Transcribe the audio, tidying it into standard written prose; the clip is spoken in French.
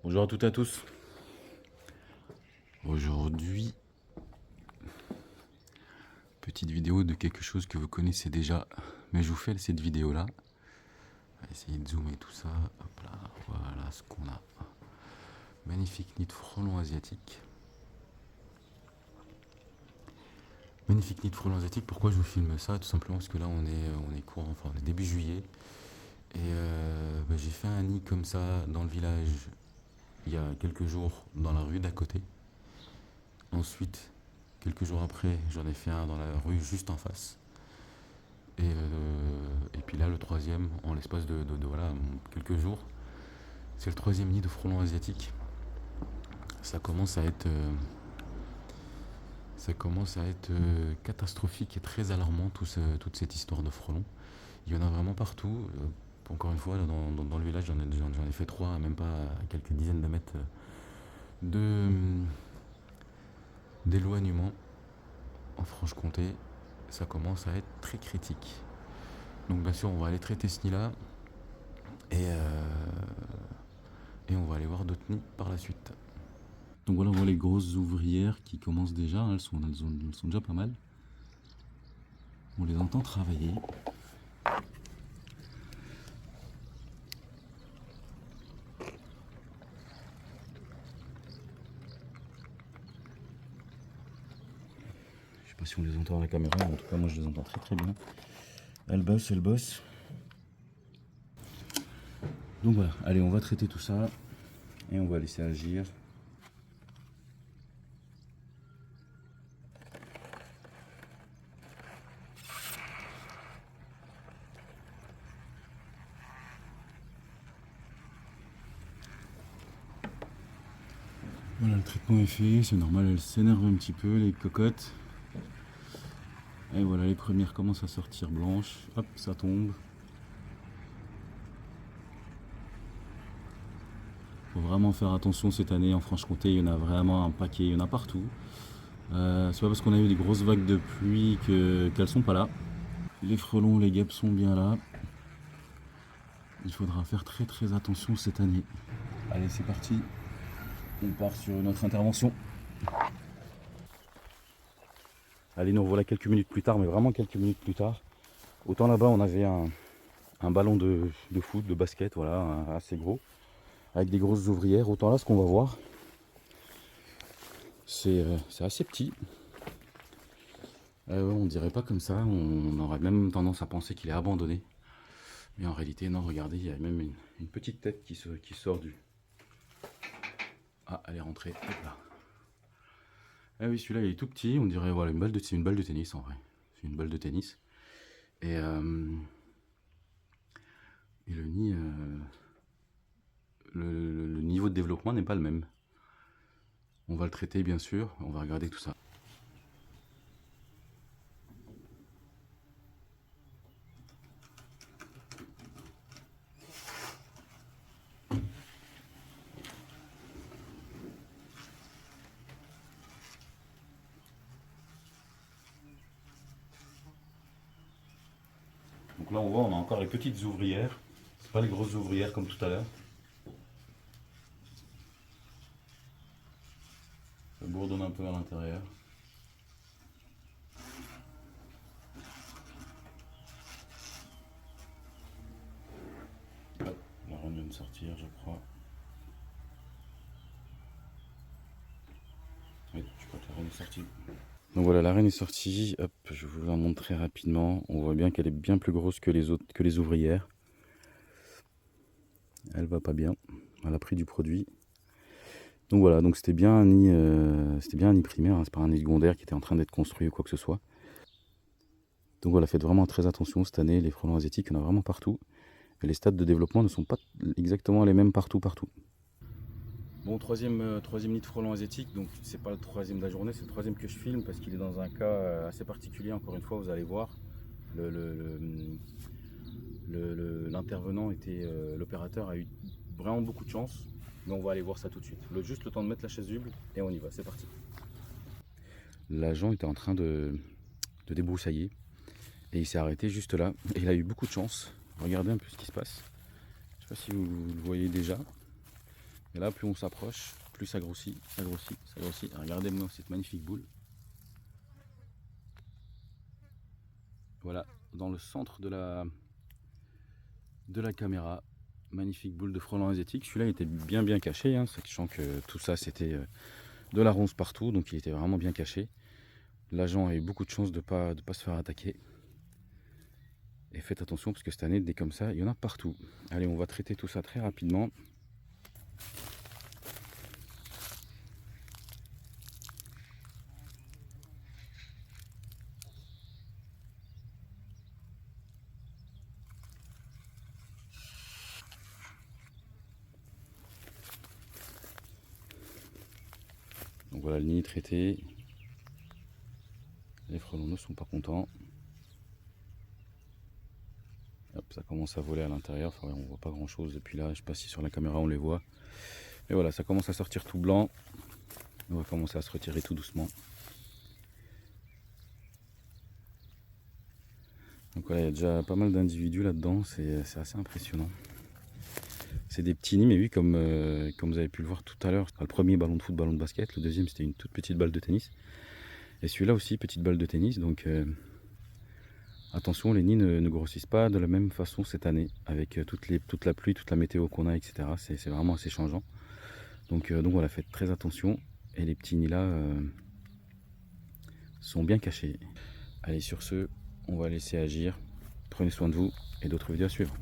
Bonjour à toutes et à tous. Aujourd'hui, petite vidéo de quelque chose que vous connaissez déjà, mais je vous fais cette vidéo là. On va essayer de zoomer tout ça. Hop là, voilà ce qu'on a. Magnifique nid de frelons asiatique. Magnifique nid de frelons asiatique. Pourquoi je vous filme ça? Tout simplement parce que là on est courant, enfin on est début juillet. Et j'ai fait un nid comme ça dans le village il y a quelques jours dans la rue d'à côté. Ensuite, quelques jours après, j'en ai fait un dans la rue juste en face. Et puis là, le troisième, en l'espace de voilà, quelques jours, c'est le troisième nid de frelons asiatiques. Ça commence à être, catastrophique et très alarmant, toute cette histoire de frelons. Il y en a vraiment partout. Encore une fois, dans le village, j'en ai fait trois, même pas à quelques dizaines de mètres de, d'éloignement. En Franche-Comté, ça commence à être très critique. Donc bien sûr, on va aller traiter ce nid-là et on va aller voir d'autres nids par la suite. Donc voilà, on voit les grosses ouvrières qui commencent déjà, elles sont déjà pas mal. On les entend travailler. Je sais pas si on les entend à la caméra, mais en tout cas moi je les entends très très bien. Elles bossent. Donc voilà, allez, on va traiter tout ça et on va laisser agir. Voilà, le traitement est fait, c'est normal, elles s'énervent un petit peu, les cocottes. Et voilà, les premières commencent à sortir blanches. Hop, ça tombe. Faut vraiment faire attention cette année en Franche-Comté, il y en a vraiment un paquet, il y en a partout. C'est pas parce qu'on a eu des grosses vagues de pluie qu'elles sont pas là. Les frelons, les guêpes sont bien là. Il faudra faire très très attention cette année. Allez, c'est parti. On part sur notre intervention. Allez, nous revoilà quelques minutes plus tard, mais vraiment quelques minutes plus tard. Autant là-bas, on avait un ballon de foot, de basket, voilà, assez gros, avec des grosses ouvrières. Autant là, ce qu'on va voir, c'est assez petit. On dirait pas comme ça, on aurait même tendance à penser qu'il est abandonné. Mais en réalité, non, regardez, il y a même une petite tête qui sort du... Ah, elle est rentrée, hop là. Ah oui, celui-là, il est tout petit, on dirait, voilà, c'est une balle de tennis en vrai. C'est une balle de tennis. Et le nid, le niveau de développement n'est pas le même. On va le traiter, bien sûr, on va regarder tout ça. Donc là, on voit, on a encore les petites ouvrières. C'est pas les grosses ouvrières comme tout à l'heure. Ça bourdonne un peu à l'intérieur. Hop, la reine vient de sortir, je crois. Oui, je crois que la reine est sortie. Donc voilà, la reine est sortie. Hop, je vous la montre très rapidement. On voit bien qu'elle est bien plus grosse que les autres, que les ouvrières. Elle va pas bien. Elle a pris du produit. Donc voilà, donc c'était bien un nid primaire, hein, c'est pas un nid secondaire qui était en train d'être construit ou quoi que ce soit. Donc voilà, faites vraiment très attention cette année, les frelons asiatiques, il y en a vraiment partout. Et les stades de développement ne sont pas exactement les mêmes partout. Bon, troisième nid de frelons asiatiques, donc c'est pas le troisième de la journée, c'est le troisième que je filme parce qu'il est dans un cas assez particulier, encore une fois, vous allez voir. L'intervenant l'opérateur a eu vraiment beaucoup de chance, mais on va aller voir ça tout de suite. Juste le temps de mettre la chasuble et on y va, c'est parti. L'agent était en train de débroussailler et il s'est arrêté juste là et il a eu beaucoup de chance. Regardez un peu ce qui se passe. Je sais pas si vous le voyez déjà. Et là, plus on s'approche, plus ça grossit, ça grossit, ça grossit. Regardez-moi cette magnifique boule. Voilà, dans le centre de la caméra, magnifique boule de frelon asiatique. Celui-là était bien caché, hein, sachant que tout ça c'était de la ronce partout, donc il était vraiment bien caché. L'agent a eu beaucoup de chance de pas se faire attaquer. Et faites attention parce que cette année, des comme ça, il y en a partout. Allez, on va traiter tout ça très rapidement. Donc voilà, le nid est traité. Les frelons ne sont pas contents. Hop, ça commence à voler à l'intérieur. Enfin, on voit pas grand chose depuis là. Je sais pas si sur la caméra on les voit. Mais voilà, ça commence à sortir tout blanc. On va commencer à se retirer tout doucement. Donc voilà, il y a déjà pas mal d'individus là-dedans. C'est assez impressionnant. C'est des petits nids, mais oui, comme vous avez pu le voir tout à l'heure. Le premier ballon de foot, ballon de basket. Le deuxième, c'était une toute petite balle de tennis. Et celui-là aussi, petite balle de tennis. Donc attention, les nids ne grossissent pas de la même façon cette année, avec toute la pluie, toute la météo qu'on a, etc. C'est vraiment assez changeant. Donc voilà, faites très attention. Et les petits nids là sont bien cachés. Allez, sur ce, on va laisser agir. Prenez soin de vous et d'autres vidéos à suivre.